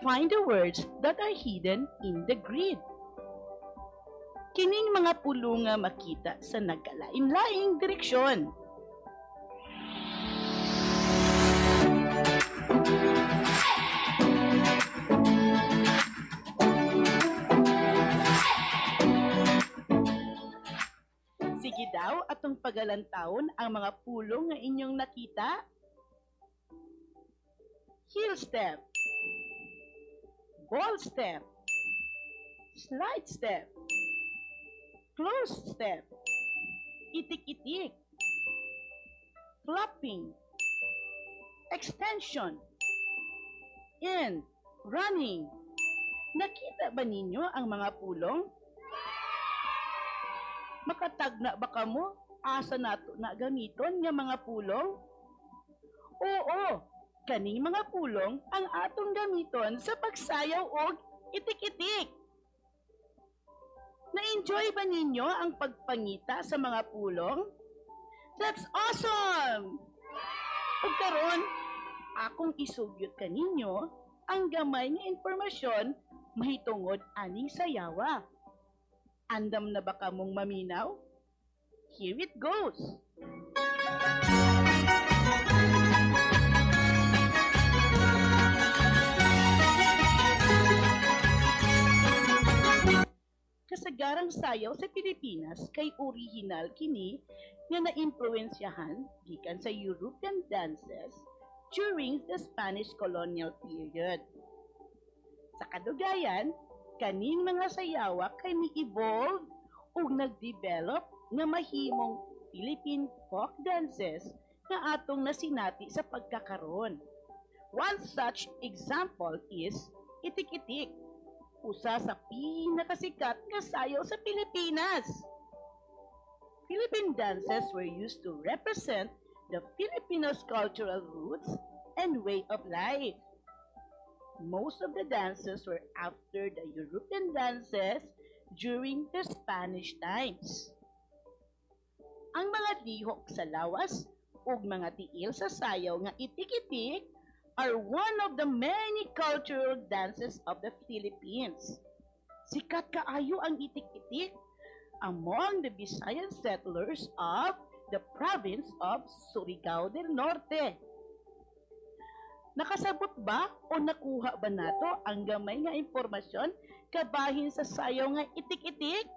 Find the words that are hidden in the grid. Kining mga pulo nga makita sa nagkalain-laing direksyon. Sige daw atong pagalantawon ang mga pulo nga inyong nakita. Heel step, ball step, slide step, close step, itik-itik, flopping, extension, and running. Nakita ba ninyo ang mga pulong? Makatagna ba kamo asa nato na gamiton nga mga pulong? Oo, kaning mga pulong ang atong gamiton sa pagsayaw og itik-itik. Na-enjoy ba ninyo ang pagpangita sa mga pulong? That's awesome! Ug karon, akong isugyot kaninyo ang gamay nga impormasyon mahitungod aning sayawa. Andam na ba kamong maminaw? Here it goes! Kasagarang sayaw sa Pilipinas kay original kini nga naimpluwensyahan gikan sa European dances during the Spanish colonial period. Sa kadugayan, kaning mga sayawa kay ni-evolve ug nag-develop nga mahimong Philippine folk dances nga atong nasinati sa pagkakaron. One such example is itik-itik, usa sa pinakasikat nga sayaw sa Pilipinas. Philippine dances were used to represent the Filipinos' cultural roots and way of life. Most of the dances were after the European dances during the Spanish times. Ang mga lihok sa lawas ug mga tiil sa sayaw nga itik-itik are one of the many cultural dances of the Philippines. Sikat kaayo ang itik-itik among the Visayan settlers of the province of Surigao del Norte. Nakasabot ba o nakuha ba nato ang gamay nga impormasyon kabahin sa sayaw nga itik-itik?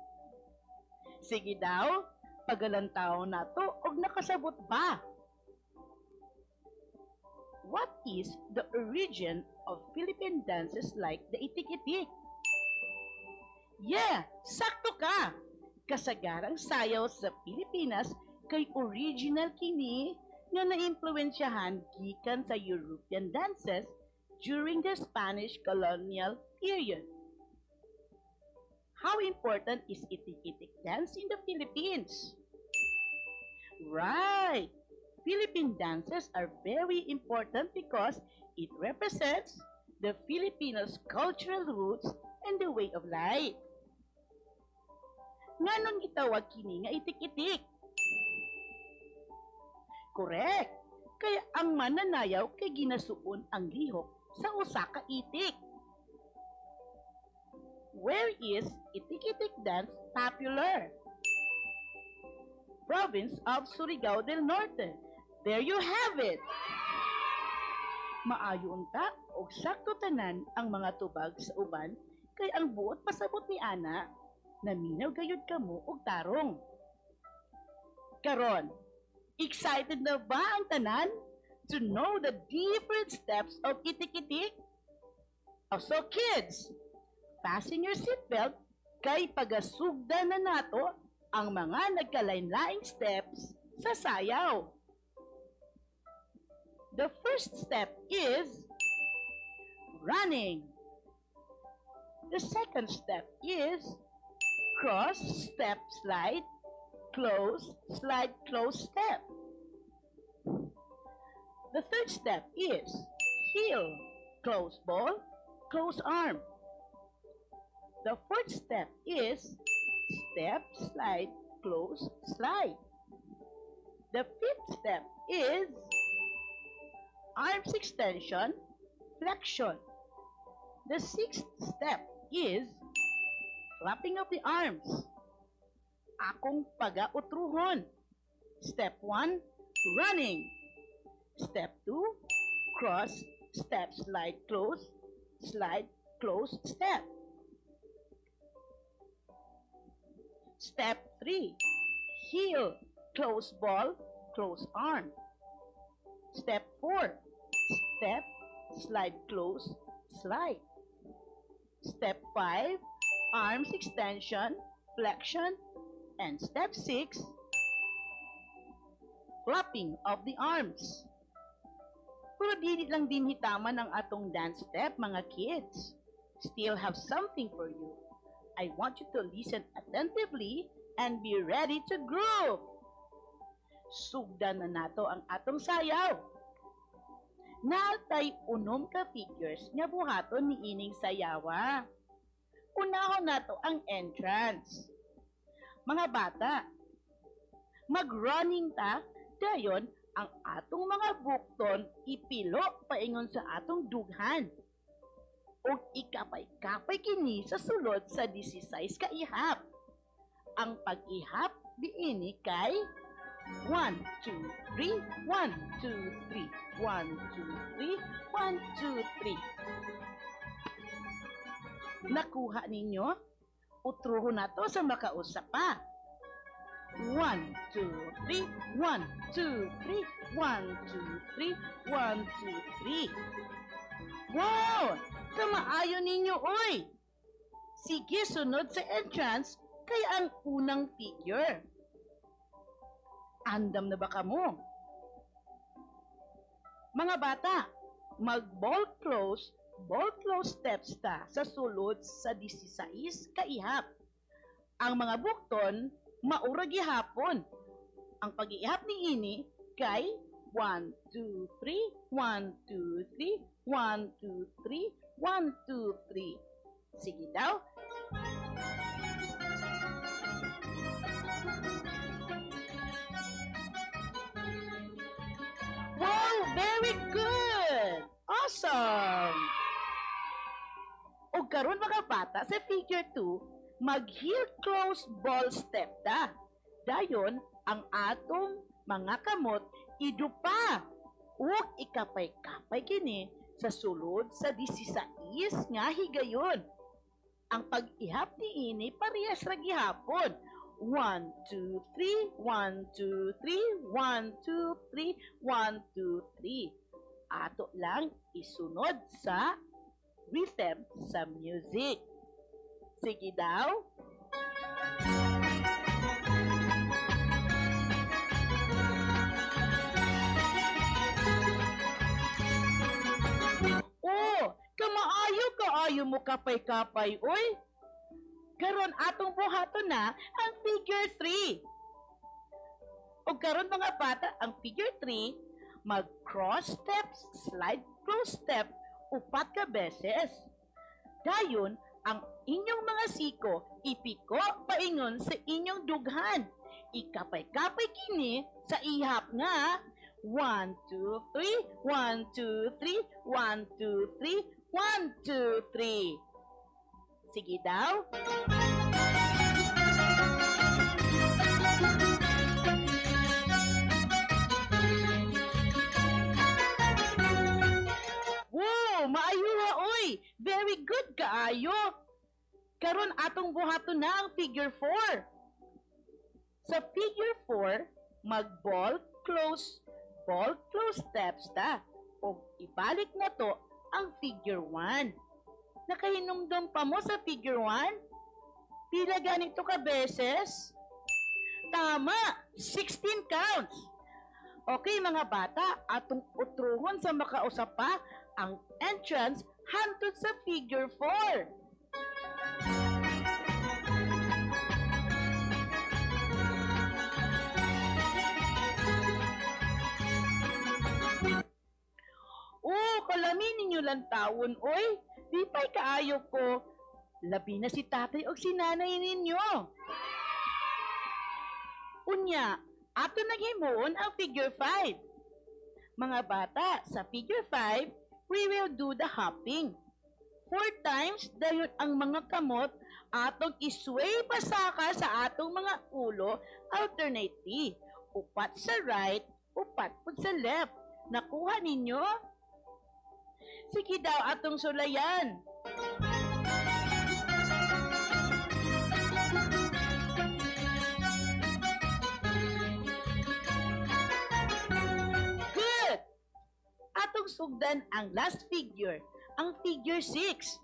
Sige daw, pagalantaw nato og nakasabot ba? What is the origin of Philippine dances like the itik-itik? Yeah, sakto ka! Kasagarang sayaw sa Pilipinas kay original kini nga naimpluwensyahan gikan sa European dances during the Spanish colonial period. How important is itik-itik dance in the Philippines? Right! Philippine dances are very important because it represents the Filipinos' cultural roots and the way of life. Nganong gitawag kini nga itik-itik? Correct! Kaya ang mananayaw kay ginasuon ang lihok sa usa ka itik. Where is itik-itik dance popular? Province of Surigao del Norte. There you have it! Maayo unta og sakto tanan ang mga tubag sa uban kay ang buot pasabot ni ana naminaw gayud kamo og tarong. Karon, excited na ba ang tanan to know the different steps of itik-itik? So kids, fasten your seatbelt kay pagasugdan na nato ang mga nagkalain-laing steps sa sayaw. The first step is running. The second step is cross, step, slide, close, step. The third step is heel, close ball, close arm. The fourth step is step, slide, close, slide. The fifth step is arms extension, flexion. The sixth step is flapping of the arms. Akong pagautruhon. Step 1, running. Step 2, cross, step, slide, close, step. Step 3, heel, close ball, close arm. Step 4, step, slide, close, slide. Step 5, arms extension, flexion, and step 6, flapping of the arms. Pero dili lang din hitaman ang atong dance step, mga kids. Still have something for you. I want you to listen attentively and be ready to groove. Sugdan na nato ang atong sayaw. Naatay unom ka figures nga buhaton ni ining sayawa. Unahon nato ang entrance. Mga bata, mag-running ta, dayon ang atong mga bukton ipilo paingon sa atong dughan. O ikapay-kapay kini sa sulod sa 16 ka ihap. Ang pag-ihap diini kay 1, 2, 3, 1, 2, 3, 1, 2, 3, 1, 2, 3. Nakuha ninyo? Utruhon na to sa makausap pa. 1, 2, 3, 1, 2, 3, 1, 2, 3, 1, 2, 3. Wow! Kamaayo ninyo, oy! Sige, sunod sa entrance, kaya ang unang figure. Andam na ba kamo? Mga bata, mag-ball close steps ta sa sulod sa 16 kaihap. Ang mga bukton, maura gihapon. Ang pag-iihap ni ini kay 1, 2, 3, 1, 2, 3, 1, 2, 3, 1, 2, 3. Sige daw. Wow, very good! Awesome! O karon mga bata, sa figure 2, mag-heel close ball step ta. Dayon, ang atong mga kamot, idupa. Ug ikapay-kapay kini sa sulod sa 16 nga higayon. Ang pag-ihap ni ini parehas ra gihapon. 1, 2, 3, 1, 2, 3, 1, 2, 3, 1, 2, 3. Ato lang isunod sa rhythm sa music. Sige daw. Oh, kaayo mo kapay-kapay, oy. Karon atong buhaton na ang figure 3. O karon mga bata, ang figure 3, mag-cross steps, slide close step, upat ka beses. Dayon, ang inyong mga siko, ipiko paingon sa inyong dughan. Ikapay-kapay kini sa ihap nga 1, 2, 3, 1, 2, 3, 1, 2, 3, 1, 2, 3. Sige daw. Wow, maayo ha, oy. Very good kaayo. Karon atong buhaton na ang figure 4. Sa figure 4, mag-ball close steps ta. O ibalik na to ang figure 1. Nakahinumdum pa mo sa figure 1? Pila ganito ka beses? Tama, 16 counts. Okay mga bata, atong utruhon sa makausap pa ang entrance hantod sa figure 4. Oh, kalamin ninyo lang taon, oy. Di pa'y kaayo ko. Labi na si tatay o si nanay ninyo. Unya, ato naghimuon ang figure 5. Mga bata, sa figure 5, we will do the hopping. 4 times dayon ang mga kamot atong isway pasaka sa atong mga ulo alternately. Upat sa right, upat po sa left. Nakuha ninyo? Sige daw atong sulayan. Good! Atong sugdan ang last figure, ang figure 6.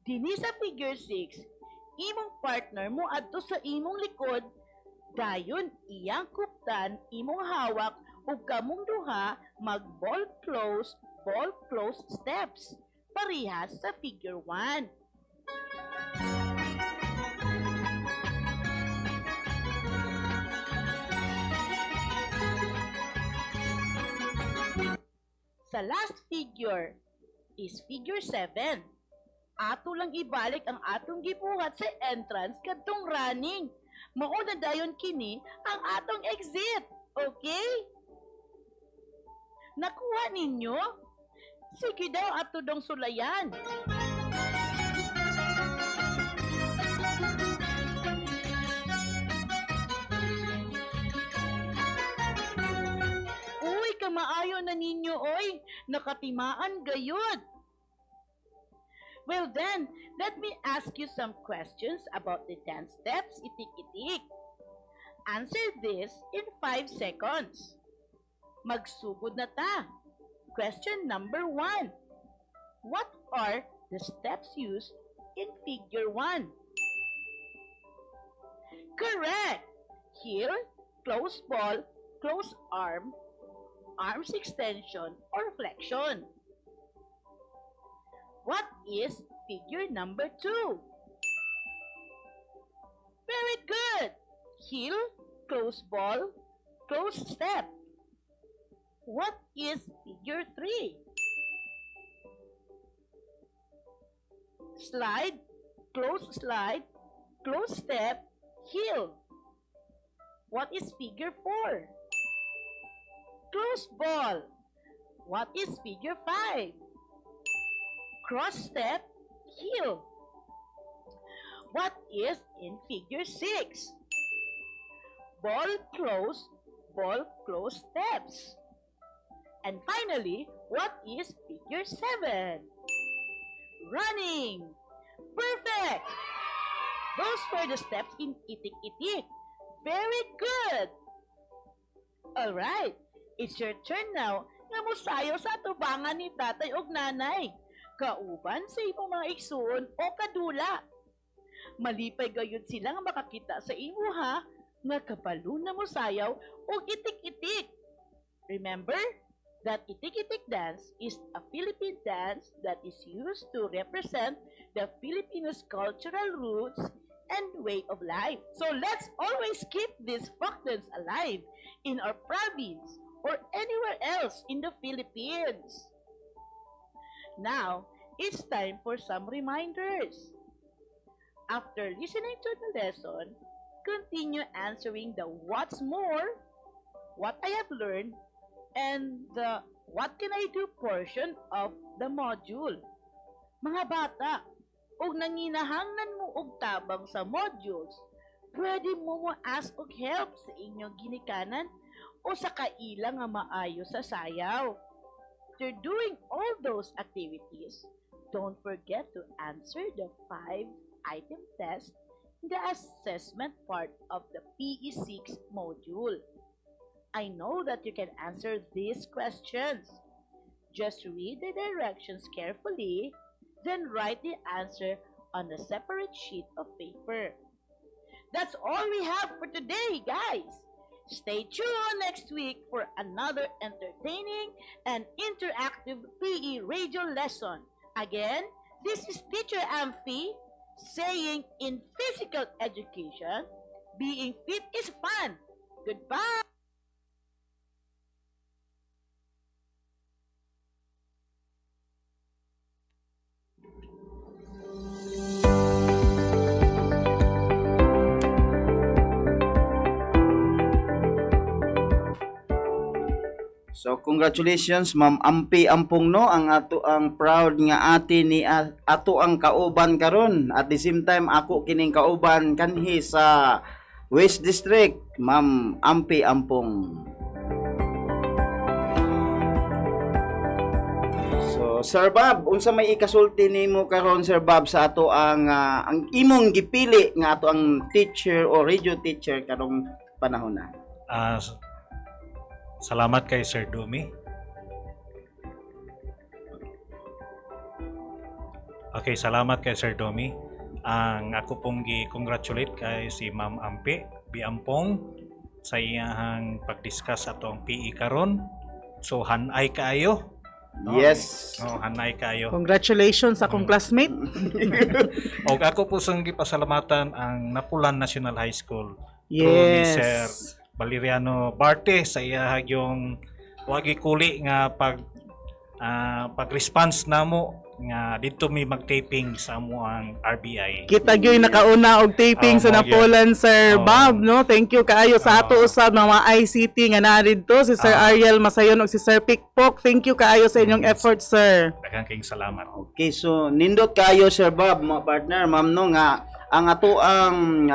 Dini sa figure 6, imong partner mo adto sa imong likod, dayon iyang kuptan, imong hawak, ug kamong duha mag-ball close steps. Parehas sa figure 1. Sa last figure is figure 7. Ato lang ibalik ang atong gibuhat sa entrance kadtong running. Mao na dayon kini ang atong exit. Okay? Nakuha ninyo? Sige daw ato dong sulayan. Uy, kamaayo na ninyo, oy. Nakatimaan gayud. Well then, let me ask you some questions about the dance steps, itik-itik. Answer this in 5 seconds. Magsugod na ta. Question number 1. What are the steps used in figure 1? Correct. Heel, close ball, close arm, arms extension or flexion. What is figure number 2? Very good. Heel, close ball, close step. What is figure 3? Slide, close step, heel. What is figure 4? Close ball. What is figure 5? Cross step, heel. What is in figure 6? Ball, close steps. And finally, what is figure 7? Running. Perfect! Those were the steps in itik-itik. Very good! Alright, it's your turn now nga mosayo sa atubangan ni tatay og nanay. Kauban sa imong mga igsoon o kadula. Malipay gayud sila nga makakita sa imo ha, nga kabalo na mosayaw og itik-itik. Remember that itik-itik dance is a Philippine dance that is used to represent the Filipinos' cultural roots and way of life. So let's always keep these folk dance alive in our province or anywhere else in the Philippines. Now, it's time for some reminders. After listening to the lesson, continue answering the what's more, what I have learned, and the what can I do portion of the module. Mga bata, og nanginahanglan mo og tabang sa modules, pwede mo ask og help sa inyong ginikanan o sa kaila nga maayo sa sayaw. After doing all those activities, don't forget to answer the 5-item test in the assessment part of the PE6 module. I know that you can answer these questions. Just read the directions carefully, then write the answer on a separate sheet of paper. That's all we have for today, guys. Stay tuned next week for another entertaining and interactive PE radio lesson. Again, this is Teacher Amphi saying in physical education, being fit is fun. Goodbye. So congratulations Ma'am Ampi Ampong no, ang ato ang proud nga ate ni ato ang kauban karon. At the same time ako kining kauban kanhi sa West District, Ma'am Ampi Ampong. So Sir Bob, unsa may ikasulti nimo karon Sir Bob sa ato ang imong gipili nga ato ang teacher o radio teacher karong panahon na? Salamat kay Sir Dumi. Okay, salamat kay Sir Dumi. Ang ako pong gi-congratulate kay si Ma'am Ampi Biampong sa iyang pag-discuss atong PE karon. So hanay kaayo. No? Yes. No, hanay kaayo. Congratulations sa akong classmate. Og ako po sang gipasalamatan ang Napulan National High School. Through ni Sir Yes. Valeriano Barte sa iyang wagi kuli nga pag-response namo nga dito may mag-taping sa amo ang RBI. Kita gyud nakauna og taping sa Napolan Sir Bob, no? Thank you kaayo sa ato usab mga ICT nga naa didto si Sir Ariel Masayon ug si Sir Pikpok. Thank you kaayo sa inyong effort, sir. Daghang kayong salamat. Okay, so nindot kayo Sir Bob, mga partner, ma'am no nga ang ato ang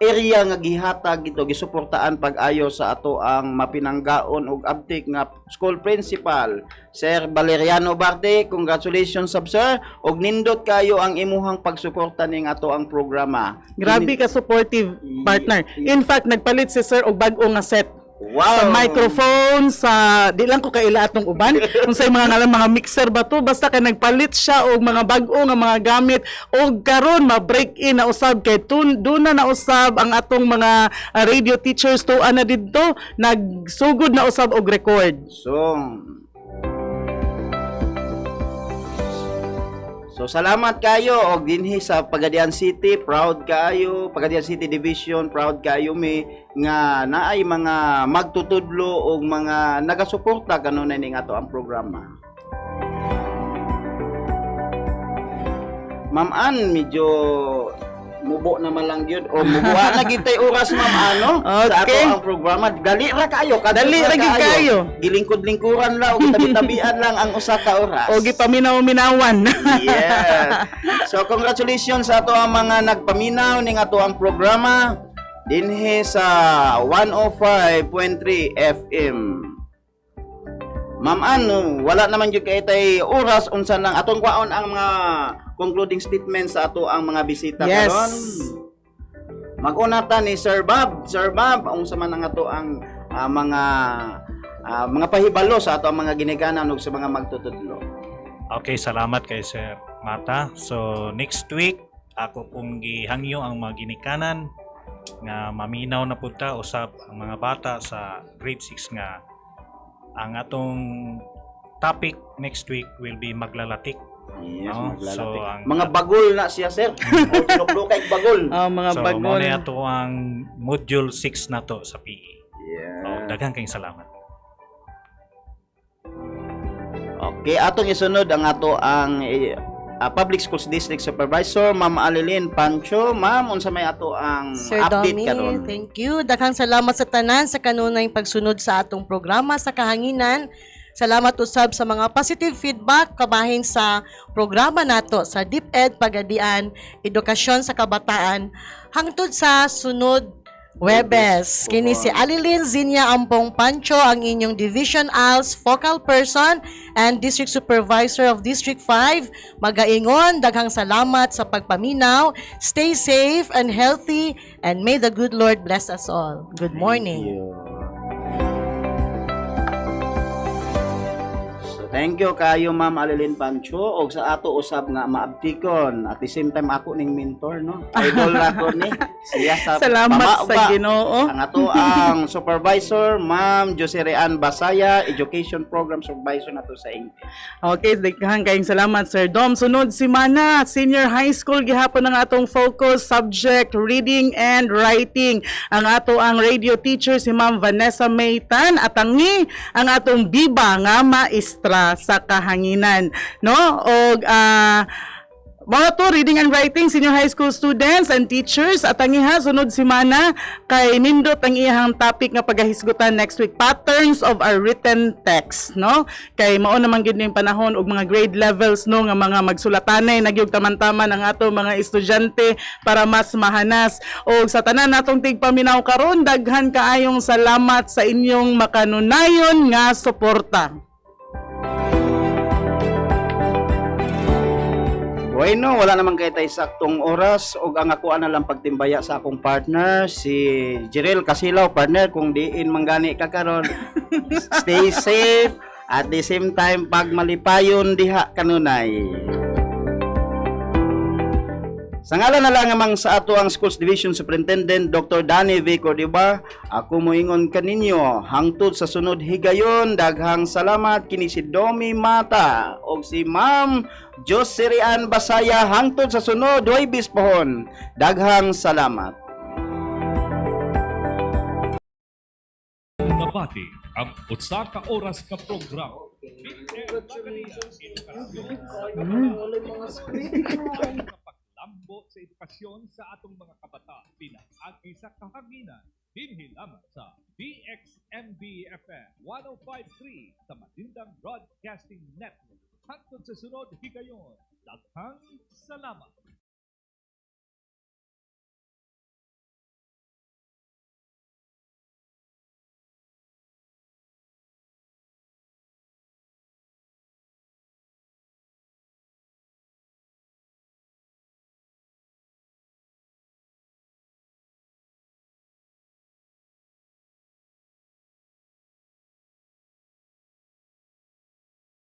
area nga gihatag ito gisuportaan pag-ayo sa ato ang mapinanggaon og abtik nga school principal Sir Valeriano Barte. Congratulations sab sir, og nindot kayo ang imuhang pagsuporta ning ato ang programa. Grabe ka supportive, partner. In fact, nagpalit si sir og bag-o nga set. Wow. Sa microphone, sa di lang ko kaila atong uban. Kung sa mga ngalan mga mixer ba to, basta kay nagpalit siya og mga bag-o nga mga gamit og karon ma-break in na usab kay doon na usab ang atong mga radio teachers to ana didto nagsugod na usab og record. So salamat kayo og dinhi sa Pagadian City, proud kayo, Pagadian City Division, proud kayo mi nga naay mga magtutudlo og mga nagasuporta kanunay ning ato ang programa. Ma'am Ann, medyo mubo naman lang yun o mubuha na gitay oras ma'am ano sa ato Okay. ang programa. Dali ra kayo, Dali ra gid kayo. Gilingkod-lingkuran lang o tabi-tabian lang ang usa ka oras. Og gipaminaw-minawan. Yes. So congratulations sa ato ang mga nagpaminaw ning ato ang programa dinhi sa 105.3 FM. Ma'am Ann, wala naman jud kay tay oras unsa lang atong kwaon ang mga concluding statements sa ato ang mga bisita Yes. karon. Mag-una ta ni Sir Bob. Sir Bob, unsa man ang ato ang mga pahibalo sa ato ang mga ginikanan ug sa mga magtutudlo. Okay, salamat kay Sir Mata. So next week ako pong gihangyo ang mga ginikanan nga maminaw na punta usab ang mga bata sa grade 6 nga ang atong topic next week will be maglalatik. Yes, No? maglalapit. So, ang- mga bagol na siya, sir. O tinuklo-kay bagol. Mga So bagol. mo na ato ang module 6 na to sa PE. Yeah. So, daghang kayong salamat. Okay, atong isunod ang ato ang Public Schools District Supervisor, Ma'am Alilin Pancho. Ma'am, unsa may ato ang Sir update Domi, karon? thank you. Daghang salamat sa tanan sa kanunay pagsunod sa atong programa sa kahanginan. Salamat usab sa mga positive feedback kabahin sa programa nato sa DepEd Pagadian, Edukasyon sa Kabataan hangtod sa sunod Webes. Kini si Alilin Zinya Ampong Pancho, ang inyong Division ALS Focal Person and District Supervisor of District 5. Magaingon, daghang salamat sa pagpaminaw. Stay safe and healthy and may the good Lord bless us all. Good morning. Thank you kayo Ma'am Alilin Pancho og sa ato usab nga maabtikon at the same time ako ning mentor no. Idol ako ni siya sa Salamat pamauba. sa Ginoo. Ang ato ang supervisor Ma'am Joserean Basaya, Education Program Supervisor nato sa English. Okay, daghang kayong salamat Sir Dom. Sunod si Mana, Senior High School gihapon ang atong focus subject reading and writing. Ang ato ang radio teacher si Ma'am Vanessa Maytan at ang atong biba nga maestra sa kahanginan, no? Og mga to, reading and writing, senior high school students and teachers at ang iha sunod si Mana kay nindot ang iyang topic nga pagahisgutan next week, patterns of our written text, no? Kay mao naman gyud ning panahon og mga grade levels no nga mga magsulatanay nagyog taman-taman ang ato mga estudyante para mas mahanas. Og sa tanan natong tigpaminaw karon, daghan kaayong salamat sa inyong makanunayon nga suporta. Bueno, wala naman kay tay saktong oras og ang ako na lang pagtimbaya sa akong partner si Jirel Casilaw, partner kung diin manggani ka karon. Stay safe at the same time pag malipayon diha kanunay. Sa ngalan na lang amang sa ato ang Schools Division Superintendent Dr. Danny V. Cordiba, ako moingon kaninyo hangtod sa sunod higayon. Daghang salamat kini si Domi Mata o si Ma'am Joserean Basaya hangtod sa sunod Huwebes pohon. Daghang salamat. Nabati ang usa ka oras ka programa. Lambo sa edukasyon sa atong mga kabataan pinag-agi sa kahanginan dinhi lamang sa DXMB FM 105.3 sa Malindang Broadcasting Network. Hangtod sa sunod higayon, daghang salamat.